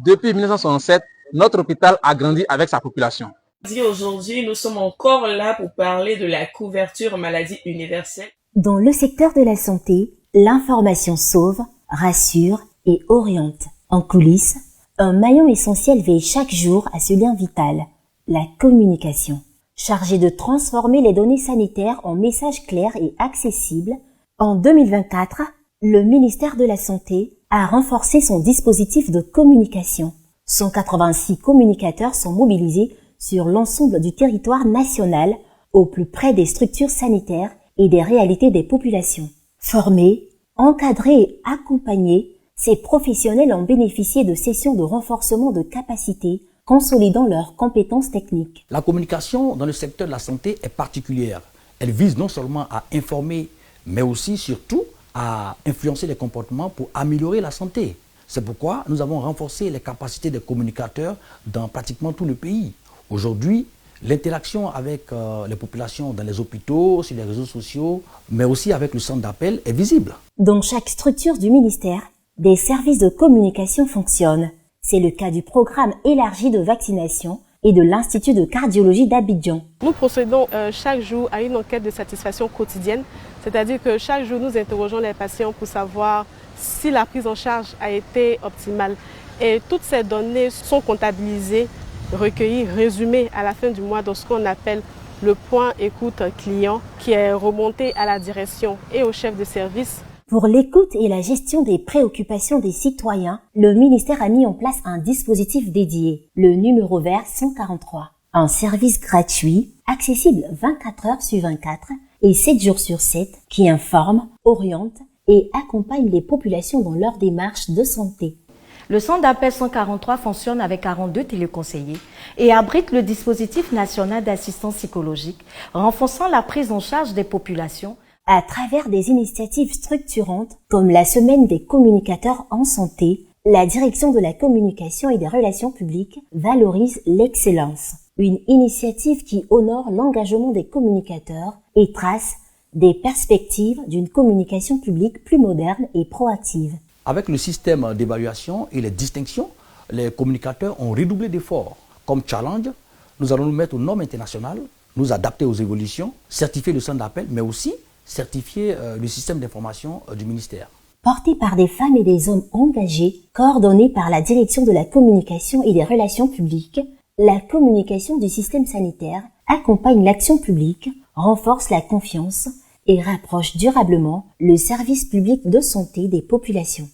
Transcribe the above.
Depuis 1967, notre hôpital a grandi avec sa population. Aujourd'hui, nous sommes encore là pour parler de la couverture maladie universelle. Dans le secteur de la santé, l'information sauve, rassure et oriente. En coulisses, un maillon essentiel veille chaque jour à ce lien vital, la communication. Chargé de transformer les données sanitaires en messages clairs et accessibles, en 2024, le ministère de la Santé a renforcé son dispositif de communication. 186 communicateurs sont mobilisés sur l'ensemble du territoire national, au plus près des structures sanitaires et des réalités des populations. Formés, encadrés et accompagnés, ces professionnels ont bénéficié de sessions de renforcement de capacités, consolidant leurs compétences techniques. La communication dans le secteur de la santé est particulière. Elle vise non seulement à informer, mais aussi, surtout, à influencer les comportements pour améliorer la santé. C'est pourquoi nous avons renforcé les capacités des communicateurs dans pratiquement tout le pays. Aujourd'hui, l'interaction avec les populations dans les hôpitaux, sur les réseaux sociaux, mais aussi avec le centre d'appel est visible. Dans chaque structure du ministère, des services de communication fonctionnent. C'est le cas du programme élargi de vaccination et de l'Institut de cardiologie d'Abidjan. Nous procédons chaque jour à une enquête de satisfaction quotidienne, c'est-à-dire que chaque jour nous interrogeons les patients pour savoir si la prise en charge a été optimale. Et toutes ces données sont comptabilisées, recueillies, résumées à la fin du mois dans ce qu'on appelle le point écoute client qui est remonté à la direction et au chef de service. Pour l'écoute et la gestion des préoccupations des citoyens, le ministère a mis en place un dispositif dédié, le numéro vert 143. Un service gratuit, accessible 24 heures sur 24 et 7 jours sur 7, qui informe, oriente et accompagne les populations dans leur démarche de santé. Le centre d'appel 143 fonctionne avec 42 téléconseillers et abrite le dispositif national d'assistance psychologique, renforçant la prise en charge des populations à travers des initiatives structurantes comme la Semaine des communicateurs en santé. La direction de la communication et des relations publiques valorise l'excellence, une initiative qui honore l'engagement des communicateurs et trace des perspectives d'une communication publique plus moderne et proactive. Avec le système d'évaluation et les distinctions, les communicateurs ont redoublé d'efforts. Comme challenge, nous allons nous mettre aux normes internationales, nous adapter aux évolutions, certifier le centre d'appel, mais aussi certifier le système d'information du ministère. Porté par des femmes et des hommes engagés, coordonné par la direction de la communication et des relations publiques, la communication du système sanitaire accompagne l'action publique, renforce la confiance et rapproche durablement le service public de santé des populations.